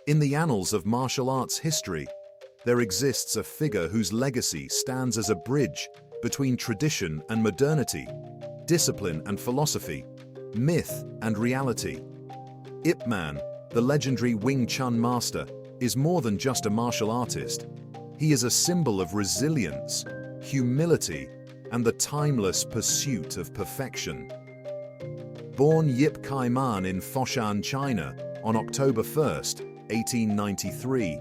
In the annals of martial arts history, there exists a figure whose legacy stands as a bridge between tradition and modernity, discipline and philosophy, myth and reality. Ip Man, the legendary Wing Chun master, is more than just a martial artist. He is a symbol of resilience, humility, and the timeless pursuit of perfection. Born Yip Kai Man in Foshan, China, on October 1st, 1893,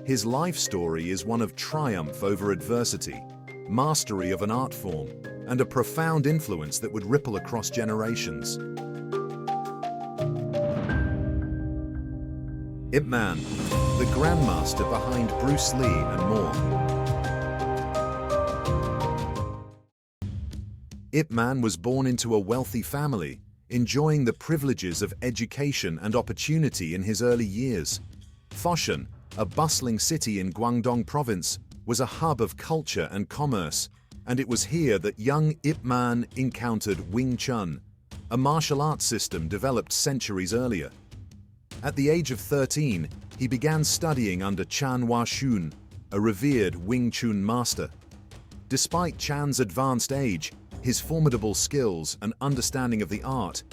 his life story is one of triumph over adversity, mastery of an art form, and a profound influence that would ripple across generations. Ip Man, the grandmaster behind Bruce Lee and more. Ip Man was born into a wealthy family, enjoying the privileges of education and opportunity in his early years. Foshan, a bustling city in Guangdong province, was a hub of culture and commerce, and it was here that young Ip Man encountered Wing Chun, a martial arts system developed centuries earlier. At the age of 13, he began studying under Chan Hua Shun, a revered Wing Chun master. Despite Chan's advanced age, his formidable skills and understanding of the art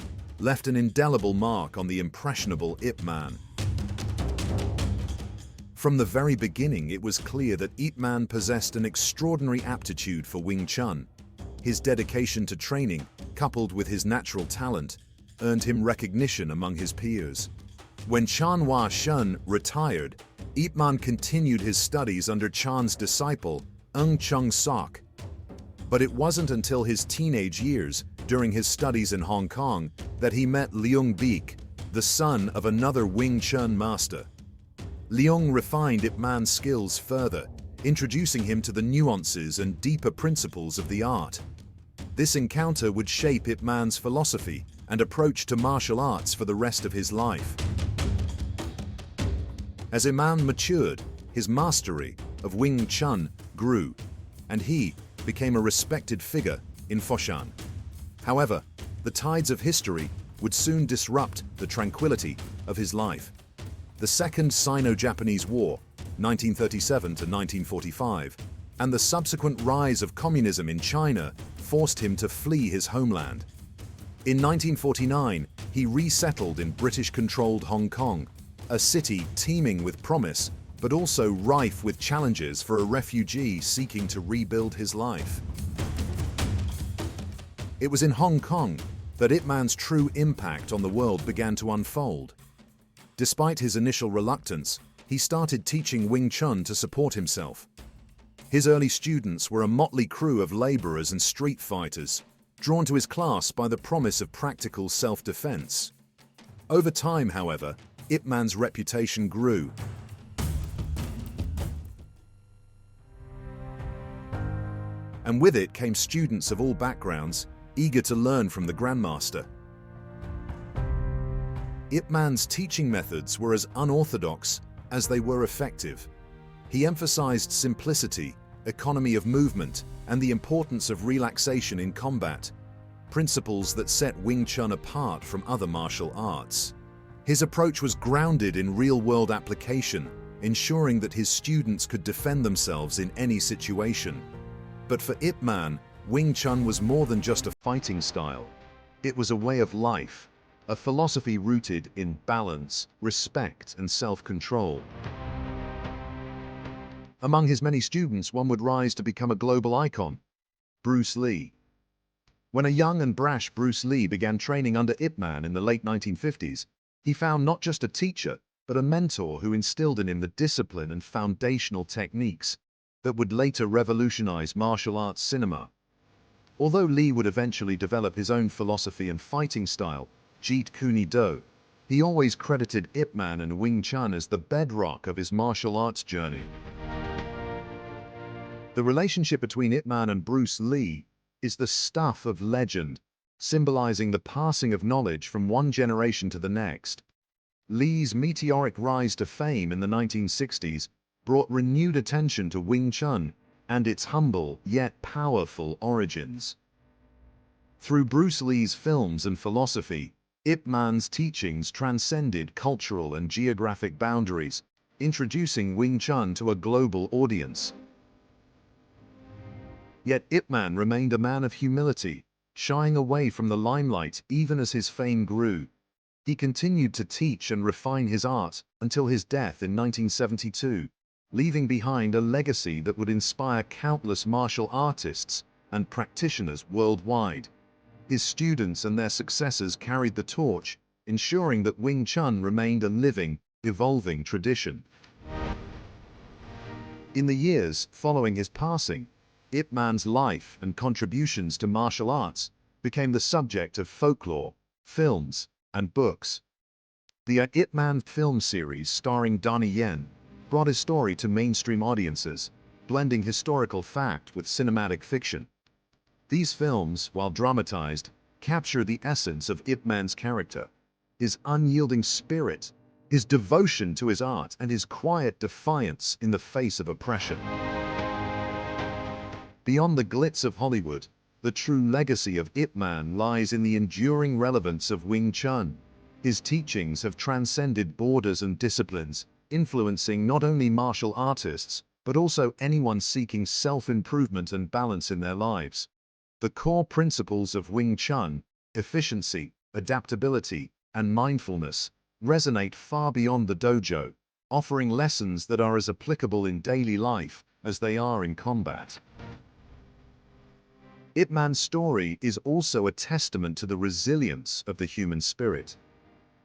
left an indelible mark on the impressionable Ip Man. From the very beginning, it was clear that Ip Man possessed an extraordinary aptitude for Wing Chun. His dedication to training, coupled with his natural talent, earned him recognition among his peers. When Chan Hua Shun retired, Ip Man continued his studies under Chan's disciple, Ng Chung Sok. But it wasn't until his teenage years, during his studies in Hong Kong, that he met Leung Beek, the son of another Wing Chun master. Leung refined Ip Man's skills further, introducing him to the nuances and deeper principles of the art. This encounter would shape Ip Man's philosophy and approach to martial arts for the rest of his life. As Ip Man matured, his mastery of Wing Chun grew, and he became a respected figure in Foshan. However, the tides of history would soon disrupt the tranquility of his life. The Second Sino-Japanese War, 1937 to 1945, and the subsequent rise of communism in China forced him to flee his homeland. In 1949, he resettled in British-controlled Hong Kong, a city teeming with promise, but also rife with challenges for a refugee seeking to rebuild his life. It was in Hong Kong that Ip Man's true impact on the world began to unfold. Despite his initial reluctance, he started teaching Wing Chun to support himself. His early students were a motley crew of laborers and street fighters, drawn to his class by the promise of practical self-defense. Over time, however, Ip Man's reputation grew. And with it came students of all backgrounds, eager to learn from the Grandmaster. Ip Man's teaching methods were as unorthodox as they were effective. He emphasized simplicity, economy of movement, and the importance of relaxation in combat, principles that set Wing Chun apart from other martial arts. His approach was grounded in real-world application, ensuring that his students could defend themselves in any situation. But for Ip Man, Wing Chun was more than just a fighting style. It was a way of life, a philosophy rooted in balance, respect, and self-control. Among his many students, one would rise to become a global icon: Bruce Lee. When a young and brash Bruce Lee began training under Ip Man in the late 1950s, he found not just a teacher, but a mentor who instilled in him the discipline and foundational techniques that would later revolutionize martial arts cinema. Although Lee would eventually develop his own philosophy and fighting style, Jeet Kune Do, he always credited Ip Man and Wing Chun as the bedrock of his martial arts journey. The relationship between Ip Man and Bruce Lee is the stuff of legend, symbolizing the passing of knowledge from one generation to the next. Lee's meteoric rise to fame in the 1960s brought renewed attention to Wing Chun and its humble yet powerful origins. Through Bruce Lee's films and philosophy, Ip Man's teachings transcended cultural and geographic boundaries, introducing Wing Chun to a global audience. Yet Ip Man remained a man of humility, shying away from the limelight even as his fame grew. He continued to teach and refine his art until his death in 1972, leaving behind a legacy that would inspire countless martial artists and practitioners worldwide. His students and their successors carried the torch, ensuring that Wing Chun remained a living, evolving tradition. In the years following his passing, Ip Man's life and contributions to martial arts became the subject of folklore, films, and books. The Ip Man film series starring Donnie Yen brought his story to mainstream audiences, blending historical fact with cinematic fiction. These films, while dramatized, capture the essence of Ip Man's character, his unyielding spirit, his devotion to his art, and his quiet defiance in the face of oppression. Beyond the glitz of Hollywood, the true legacy of Ip Man lies in the enduring relevance of Wing Chun. His teachings have transcended borders and disciplines, influencing not only martial artists, but also anyone seeking self-improvement and balance in their lives. The core principles of Wing Chun, efficiency, adaptability, and mindfulness, resonate far beyond the dojo, offering lessons that are as applicable in daily life as they are in combat. Ip Man's story is also a testament to the resilience of the human spirit.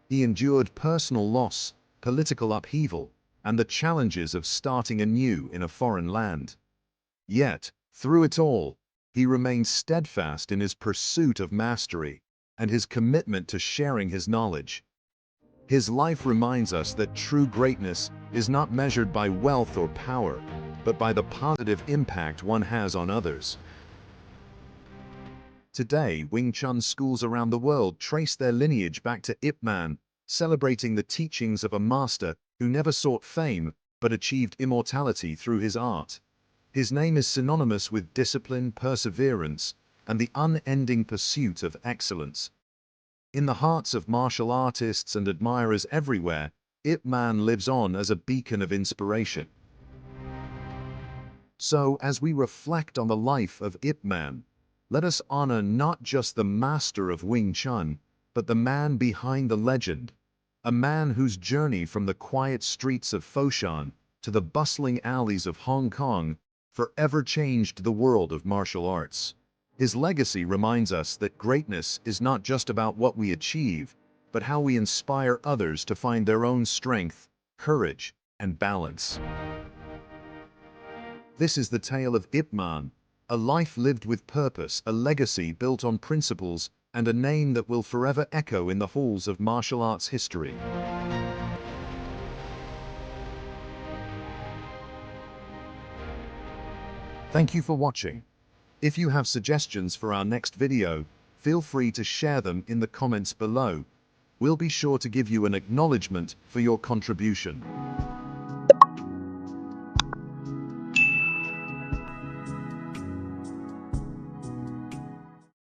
He endured personal loss, political upheaval, and the challenges of starting anew in a foreign land. Yet, through it all, he remained steadfast in his pursuit of mastery and his commitment to sharing his knowledge. His life reminds us that true greatness is not measured by wealth or power, but by the positive impact one has on others. Today, Wing Chun schools around the world trace their lineage back to Ip Man, celebrating the teachings of a master who never sought fame but achieved immortality through his art. His name is synonymous with discipline, perseverance, and the unending pursuit of excellence. In the hearts of martial artists and admirers everywhere, Ip Man lives on as a beacon of inspiration. So, as we reflect on the life of Ip Man, let us honor not just the master of Wing Chun, but the man behind the legend, a man whose journey from the quiet streets of Foshan to the bustling alleys of Hong Kong forever changed the world of martial arts. His legacy reminds us that greatness is not just about what we achieve, but how we inspire others to find their own strength, courage, and balance. This is the tale of Ip Man, a life lived with purpose, a legacy built on principles, and a name that will forever echo in the halls of martial arts history. Thank you for watching. If you have suggestions for our next video, feel free to share them in the comments below. We'll be sure to give you an acknowledgement for your contribution.